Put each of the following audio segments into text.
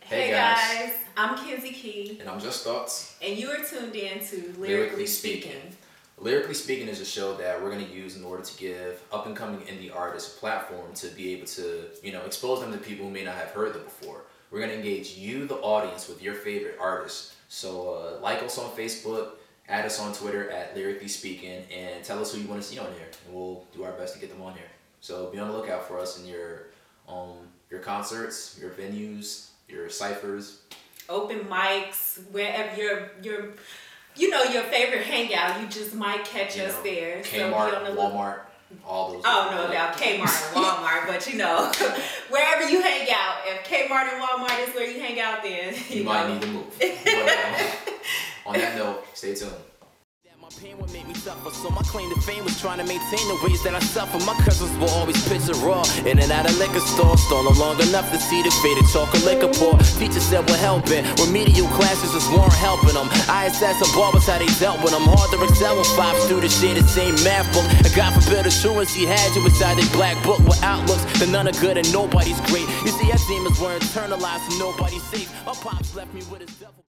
Hey guys, I'm Kenzie Key. And I'm Just Thoughts. And you are tuned in to Lyrically Speaking. Lyrically Speaking is a show that we're going to use in order to give up-and-coming indie artists a platform to be able to, expose them to people who may not have heard them before. We're going to engage you, the audience, with your favorite artists. So like us on Facebook, add us on Twitter at Lyrically Speaking, and tell us who you want to see on here, and we'll do our best to get them on here. So be on the lookout for us in your concerts, your venues, your ciphers, open mics, wherever your favorite hangout. You just might catch us there. Kmart, so Walmart, all those. I don't know about Kmart and Walmart, but wherever you hang out, if Kmart and Walmart is where you hang out, then you might need to move. But, on that note, stay tuned. My pain would make me suffer, so my claim to fame was trying to maintain the ways that I suffer. My cousins will always picture raw, in and out of liquor stores, stolen long enough to see the faded chocolate liquor pour. Teachers said we're helping, remedial classes just weren't helping them. ISS and bar was how they dealt with them. Hard to excel when 5 students share the same math book. And God forbid assurance he had you inside a black book with outlooks that none are good and nobody's great. You see, our demons were internalized, so nobody's safe. My pops left me with his devil.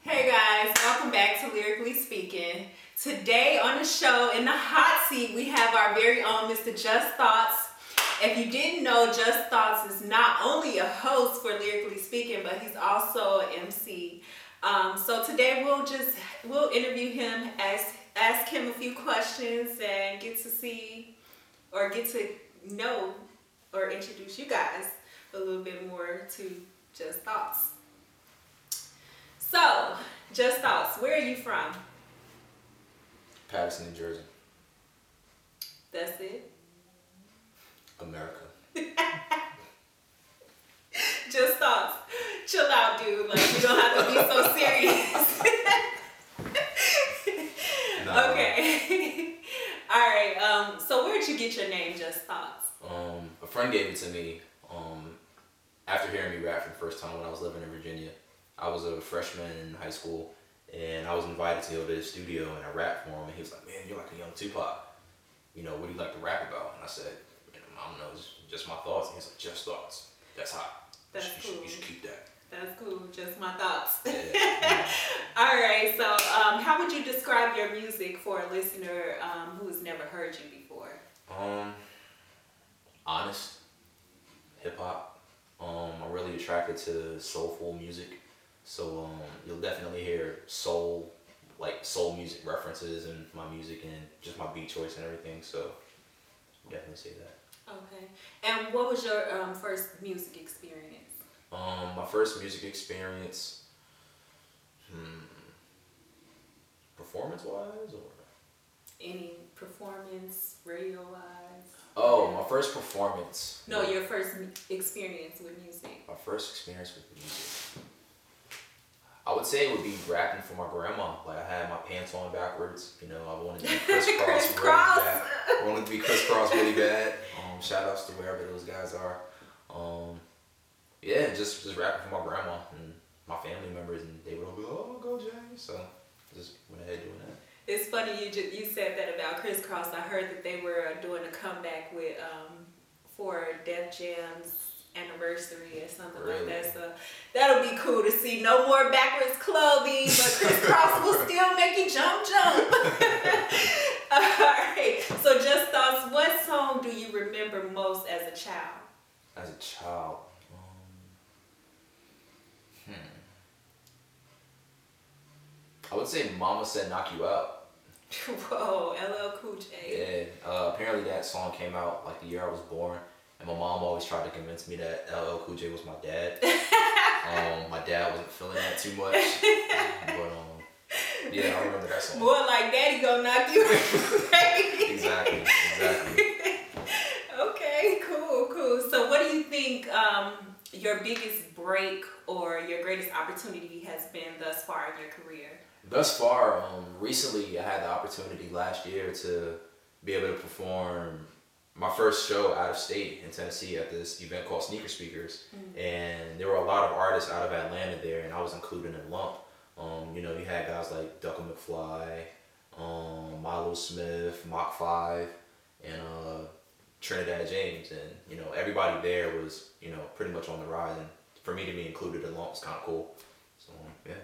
Hey guys, welcome back to Lyrically Speaking. Today on the show, in the hot seat, we have our very own Mr. Just Thoughts. If you didn't know, Just Thoughts is not only a host for Lyrically Speaking, but he's also an MC. So today we'll interview him, ask him a few questions, and get to know or introduce you guys a little bit more to Just Thoughts. So, Just Thoughts, where are you from? Patterson, New Jersey. That's it? America. Just Thoughts. Chill out, dude. Like, you don't have to be so serious. No. Okay. All right. So where'd you get your name, Just Thoughts? A friend gave it to me after hearing me rap for the first time when I was living in Virginia. I was a freshman in high school, and I was invited to go to his studio, and I rapped for him, and he was like, man, you're like a young Tupac. What do you like to rap about? And I said, I don't know, it's just my thoughts. And he's like, Just Thoughts. That's hot. That's cool. You should keep that. That's cool. Just my thoughts. Yeah. All right. So how would you describe your music for a listener who has never heard you before? Honest. Hip-hop. I'm really attracted to soulful music. So you'll definitely hear soul music references in my music and just my beat choice and everything. So definitely say that. Okay. And what was your first music experience? My first music experience, performance-wise or? Any performance, radio-wise? Oh, my first performance. No, your first experience with music. My first experience with music. I would say it would be rapping for my grandma. Like, I had my pants on backwards. I wanted to be crisscross really bad. I wanted to be crisscross really bad. Shout outs to wherever those guys are. Yeah, just rapping for my grandma and my family members, and they would all be, oh, go Jay. So just went ahead doing that. It's funny you said that about crisscross. I heard that they were doing a comeback with for Def Jam's anniversary or something like that. So that'll be cool to see. No more backwards clothing, but crisscross will still make you jump. All right. So Just Thoughts, what song do you remember most as a child? As a child, I would say Mama Said Knock You Out. Whoa, LL Cool J. Yeah, apparently that song came out like the year I was born. And my mom always tried to convince me that LL Cool J was my dad. My dad wasn't feeling that too much. But yeah, I remember that song. More like Daddy gonna knock you out. Exactly. Okay, cool. So what do you think your biggest break or your greatest opportunity has been thus far in your career? Thus far, recently I had the opportunity last year to be able to perform my first show out of state in Tennessee at this event called Sneaker Speakers. And there were a lot of artists out of Atlanta there, and I was included in the lump. You had guys like Ducka McFly, Milo Smith, Mach 5, and Trinidad James. And, you know, everybody there was, you know, pretty much on the rise. And for me to be included along was kind of cool. So, yeah.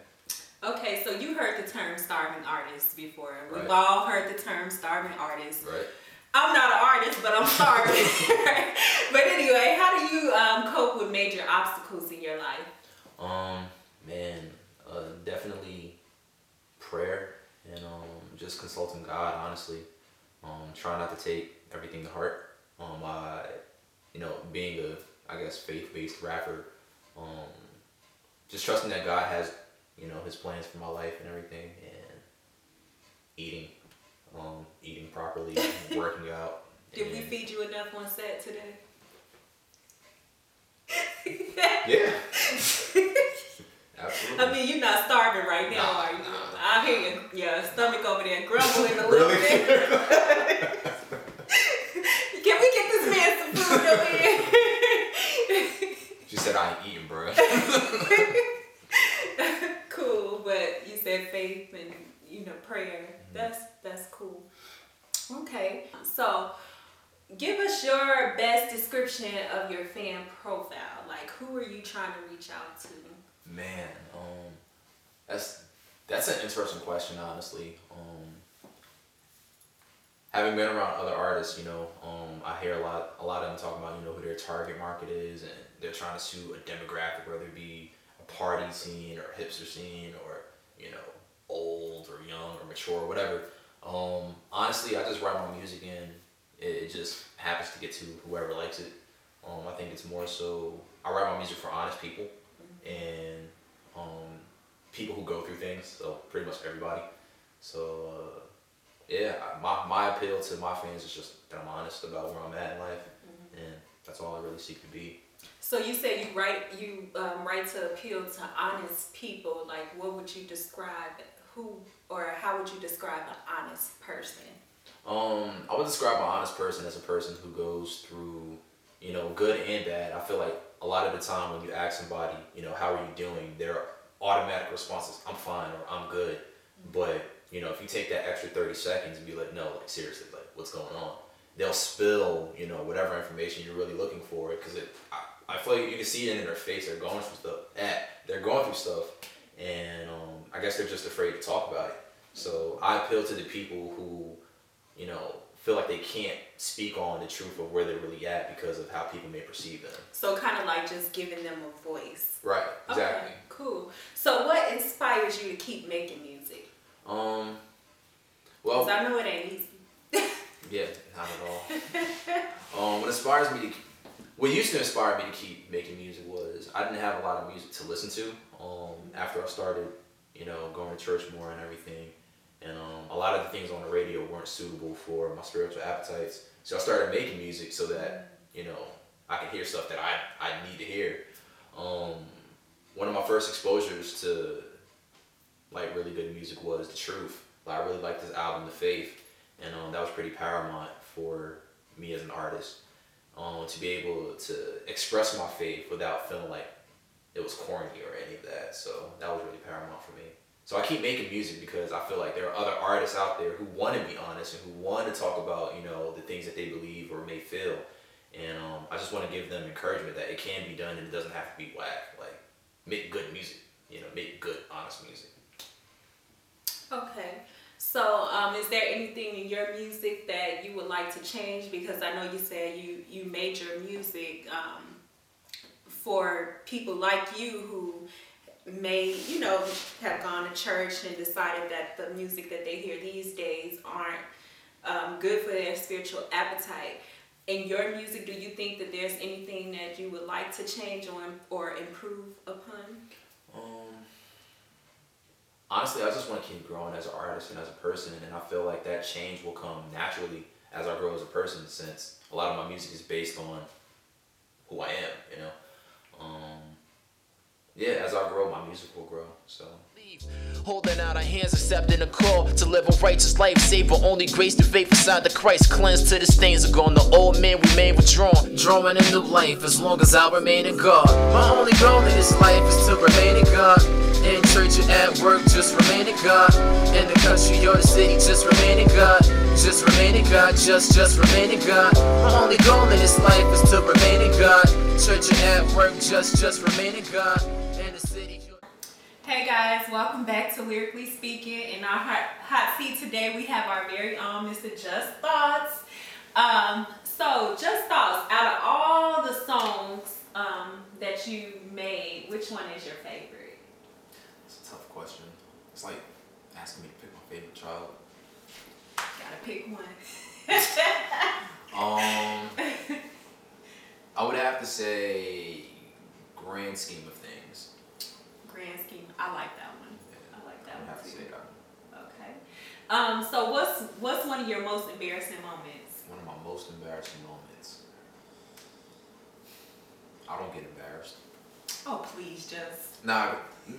Okay, so you heard the term starving artist before. We've Right. all heard the term starving artist. Right. I'm not an artist, but I'm starving. Right? But anyway, how do you cope with major obstacles in your life? Man, definitely prayer and just consulting God, honestly. Try not to take everything to heart. You know, being a, I guess, faith-based rapper, just trusting that God has, you know, his plans for my life and everything, and eating properly, working out. Did we feed you enough on set today? Yeah. Absolutely. I mean, you're not starving right now, are you? Nah. I hear your stomach over there grumbling a little Really? bit. Can we get this man some food over here? She said I ain't eating, bro. Cool, but you said faith and, you know, prayer. That's cool. Okay, so give us your best description of your fan profile. Like, who are you trying to reach out to? Man, that's an interesting question, honestly. Having been around other artists, you know, I hear a lot of them talking about, you know, who their target market is, and they're trying to suit a demographic, whether it be a party scene or a hipster scene, or, you know, old or young or mature or whatever. Honestly, I just write my music and it just happens to get to whoever likes it. I think it's more so I write my music for honest people and people who go through things, so pretty much everybody. So yeah, my appeal to my fans is just that I'm honest about where I'm at in life, and that's all I really seek to be. So you say you write to appeal to honest people. Like, what would you describe? Who or how would you describe an honest person? I would describe an honest person as a person who goes through, you know, good and bad. I feel like a lot of the time when you ask somebody, you know, how are you doing, their automatic responses, I'm fine or I'm good. But, you know, if you take that extra 30 seconds and be like, no, like seriously, like what's going on? They'll spill, you know, whatever information you're really looking for, because I feel like you can see it in their face. They're going through stuff. They're going through stuff, and I guess they're just afraid to talk about it. So I appeal to the people who, you know, feel like they can't speak on the truth of where they're really at because of how people may perceive them. So kind of like just giving them a voice. Right. Exactly. Okay, cool. So what inspires you to keep making music? Well, because I know it ain't easy. Yeah, not at all. What used to inspire me to keep making music was I didn't have a lot of music to listen to. After I started, you know, going to church more and everything, and a lot of the things on the radio weren't suitable for my spiritual appetites. So I started making music so that, you know, I could hear stuff that I need to hear. One of my first exposures to like really good music was The Truth. I really liked this album, The Faith. And that was pretty paramount for me as an artist, to be able to express my faith without feeling like it was corny or any of that. So that was really paramount for me. So I keep making music because I feel like there are other artists out there who want to be honest and who want to talk about, you know, the things that they believe or may feel. And I just want to give them encouragement that it can be done and it doesn't have to be whack. Like, make good music, you know, make good, honest music. Okay. So, is there anything in your music that you would like to change? Because I know you said you made your music for people like you who may, you know, have gone to church and decided that the music that they hear these days aren't good for their spiritual appetite. In your music, do you think that there's anything that you would like to change or improve upon? Honestly, I just want to keep growing as an artist and as a person, and I feel like that change will come naturally as I grow as a person, since a lot of my music is based on who I am, you know. Yeah, as I grow, my music will grow, so. Holding out our hands, accepting a call to live a righteous life, savor only grace through faith inside the Christ. Cleansed to the stains are gone. The old man remain withdrawn, drawing a new life as long as I remain in God. My only goal in this life is to remain in God. In church or at work, just remain in God. In the country or the city, just remain in God. Just remain in God, just remain in God. My only goal in this life is to remain in God. Church or at work, just remain in God. In the city. Hey guys, welcome back to Lyrically Speaking. In our hot seat today, we have our very own Mr. Just Thoughts. So Just Thoughts, out of all the songs that you made, which one is your favorite? It's a tough question. It's like asking me to pick my favorite child. Gotta pick one. I would have to say Grand Scheme of Things. Grand Scheme, I like that one. Yeah, I like that I would one have to too. say that one. Okay. So what's one of your most embarrassing moments? One of my most embarrassing moments. I don't get embarrassed. Oh please, just. Nah,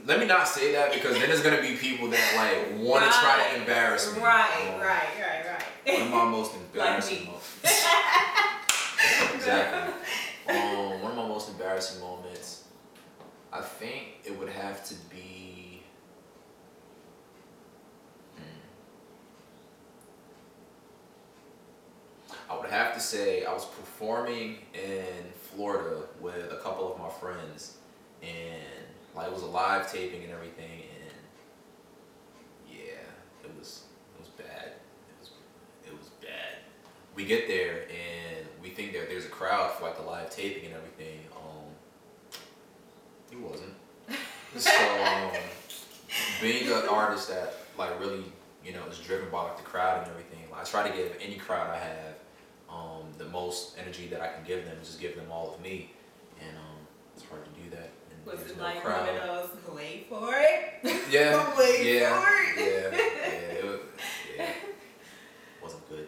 let me not say that because then there's gonna be people that like want to try to embarrass me. Right. One of my most embarrassing moments. Exactly. One of my most embarrassing moments, I think it would have to be. I would have to say I was performing in Florida with a couple of my friends, and like it was a live taping and everything, and yeah, it was bad. It was bad. We get there and we think that there's a crowd for like the live taping and everything. It wasn't. So being an artist that like really is driven by like the crowd and everything, like, I try to give any crowd I have the most energy that I can give them, just give them all of me, and it's hard to do that. And Was there's it no like crowd. one of those wait for it? Yeah. Wait for it. Yeah. Wasn't good.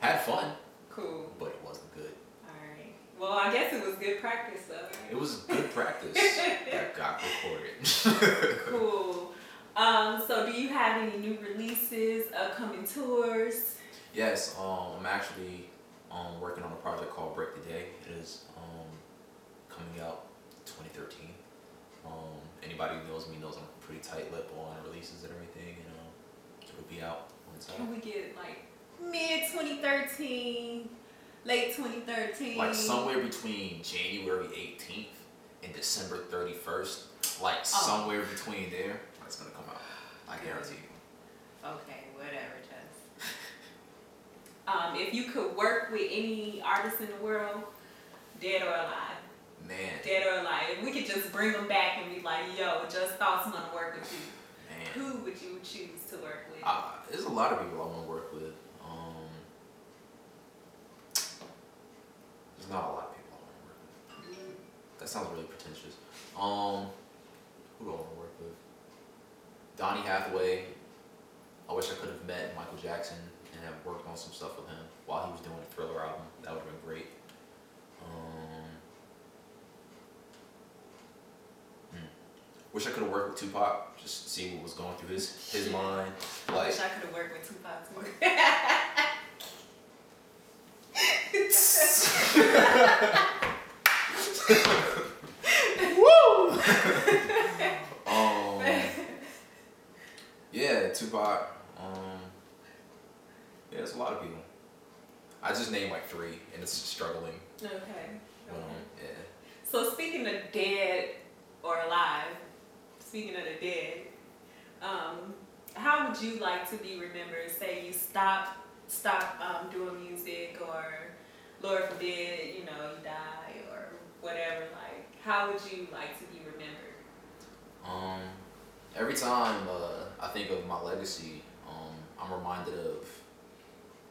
Had fun, Cool. but it wasn't good. Alright. Well, I guess it was good practice though, right? It was good practice that got recorded. Cool. So do you have any new releases, upcoming tours? Yes, I'm actually working on a project called Break the Day. It is coming out 2013. Anybody who knows me knows I'm pretty tight-lipped on releases and everything, and it'll be out when it's out. Can we get like mid 2013, late 2013? Like somewhere between January 18th and December 31st, like somewhere between there, it's gonna come out. I guarantee you. Okay, whatever, Jess. If you could work with any artist in the world, dead or alive, Man. dead or alive, if we could just bring them back and be like, yo, Just Thoughts want to work with you, Man. who would you choose to work with? There's a lot of people I want to work with. There's not a lot of people I want to work with. That sounds really pretentious. Who do I want to work with? Donny Hathaway. I wish I could have met Michael Jackson and have worked on some stuff with him while he was doing the Thriller album. That would have been great. Wish I could have worked with Tupac, just to see what was going through his mind. I Like, wish I could have worked with Tupac too. Woo! Yeah, Tupac. Yeah, there's a lot of people. I just named like 3, and it's struggling. Okay. Yeah. So speaking of dead or alive, speaking of the dead, how would you like to be remembered? Say you stop doing music, or Lord forbid, you die or whatever. Like, how would you like to be remembered? Every time I think of my legacy, I'm reminded of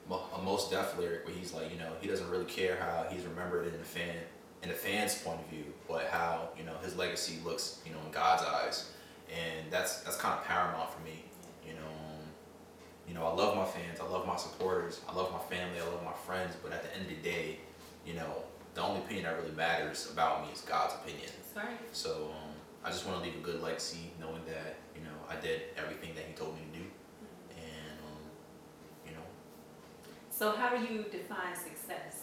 a Mos Def lyric where he's like, he doesn't really care how he's remembered in the fan's point of view, but how his legacy looks, in God's eyes, and that's kind of paramount for me. I love my fans, I love my supporters, I love my family, I love my friends, but at the end of the day, the only opinion that really matters about me is God's opinion. That's right. So I just want to leave a good legacy, knowing that I did everything that he told me to do, and So how do you define success?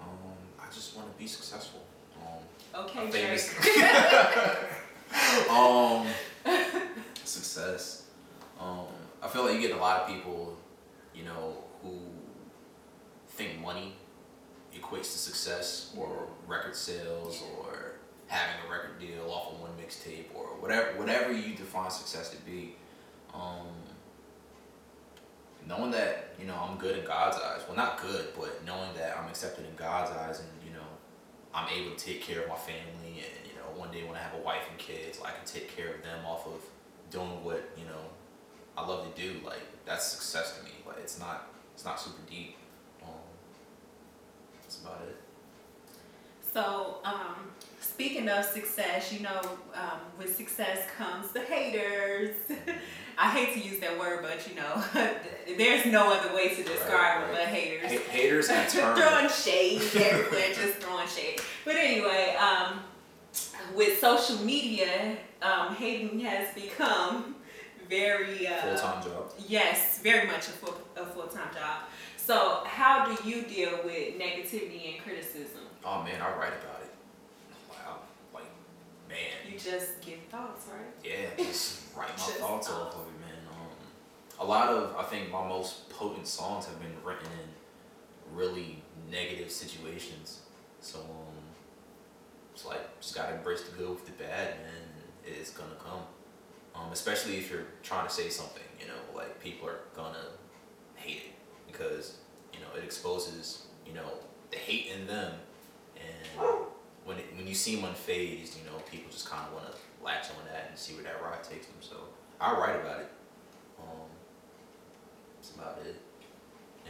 I just want to be successful. Okay, famous. Success. I feel like you get a lot of people, who think money equates to success or record sales or having a record deal off of one mixtape or whatever you define success to be. Knowing that I'm good in God's eyes. Well, not good, but knowing that I'm accepted in God's eyes, and I'm able to take care of my family, and one day when I have a wife and kids, I can take care of them off of doing what I love to do. Like, that's success to me. Like, it's not super deep. That's about it. So, speaking of success, with success comes the haters. I hate to use that word, but there's no other way to describe them but haters. Haters and throwing shade everywhere, just throwing shade. But anyway, with social media, hating has become very full-time job. Yes, very much a full-time job. So how do you deal with negativity and criticism? Oh man, I write about it. Wow, like, man. You just give thoughts, right? Yeah, just write my thoughts off of it, man. I think my most potent songs have been written in really negative situations. So it's like, just gotta embrace the good with the bad, man. It's gonna come. Especially if you're trying to say something, like, people are gonna hate it because it exposes the hate in them, and when you seem unfazed, people just kind of want to latch on that and see where that ride takes them. So I write about it. That's about it.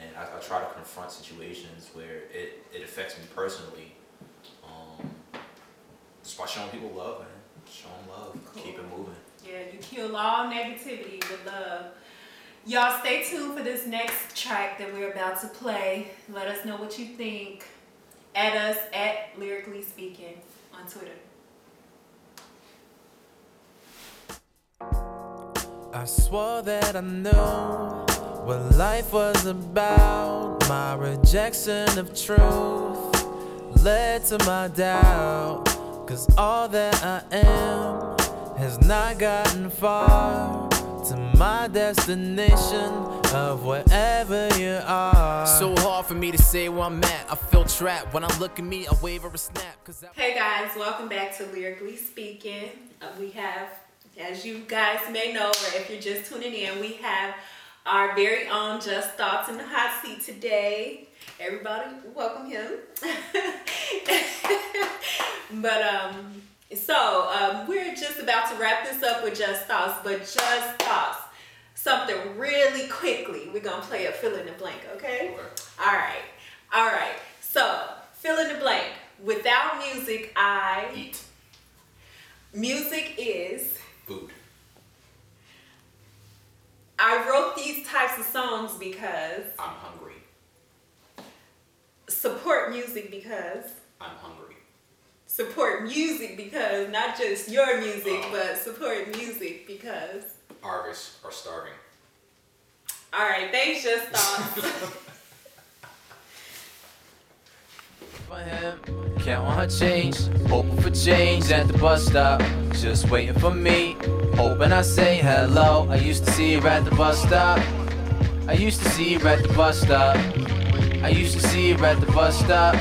And I try to confront situations where it affects me personally, just by showing people love, man. Show them love. Cool. Keep it moving. Yeah, you kill all negativity with love. Y'all stay tuned for this next track that we're about to play. Let us know what you think. Add us at Lyrically Speaking on Twitter. I swore that I knew what life was about. My rejection of truth led to my doubt. 'Cause all that I am has not gotten far to my destination of wherever you are. So hard for me to say where I'm at. I feel trapped when I look at me, I wave or a snap. Hey guys, welcome back to Lyrically Speaking. We have, as you guys may know, or if you're just tuning in, we have our very own Just Thoughts in the hot seat today. Everybody, welcome him. But we're just about to wrap this up with Just Thoughts, but Just Thoughts, something really quickly. We're gonna play a fill in the blank, okay? Okay. All right. So fill in the blank. Without music, I eat. Music is Food. I wrote these types of songs because I'm hungry. Support music because I'm hungry. Support music because not just your music, but support music because artists are starving. All right, thanks, Just Thoughts. For him, count on her change, hoping for change at the bus stop, just waiting for me, hoping I say hello. I used to see her at the bus stop. I used to see her at the bus stop. I used to see her at the bus stop.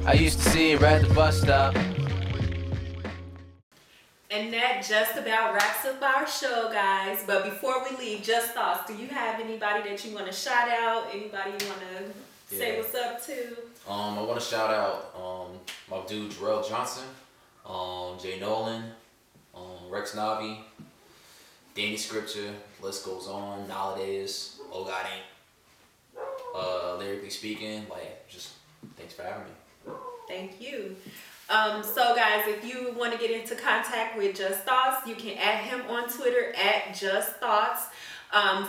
I used to see her at the bus stop. And that just about wraps up our show, guys. But before we leave, Just Thoughts, do you have anybody that you want to shout out? Anybody you want to say what's up to? I want to shout out my dude Jarrell Johnson, Jay Nolan, Rex Navi, Danny Scripture, list goes on, nowadays, Oh God Ain't, Lyrically Speaking, like, just thanks for having me. Thank you. So guys, if you want to get into contact with Just Thoughts, you can add him on Twitter at Just Thoughts.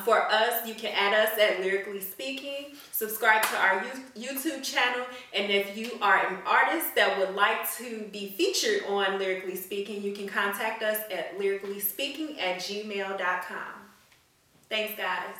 For us, you can add us at Lyrically Speaking, subscribe to our YouTube channel, and if you are an artist that would like to be featured on Lyrically Speaking, you can contact us at lyricallyspeaking@gmail.com. Thanks, guys.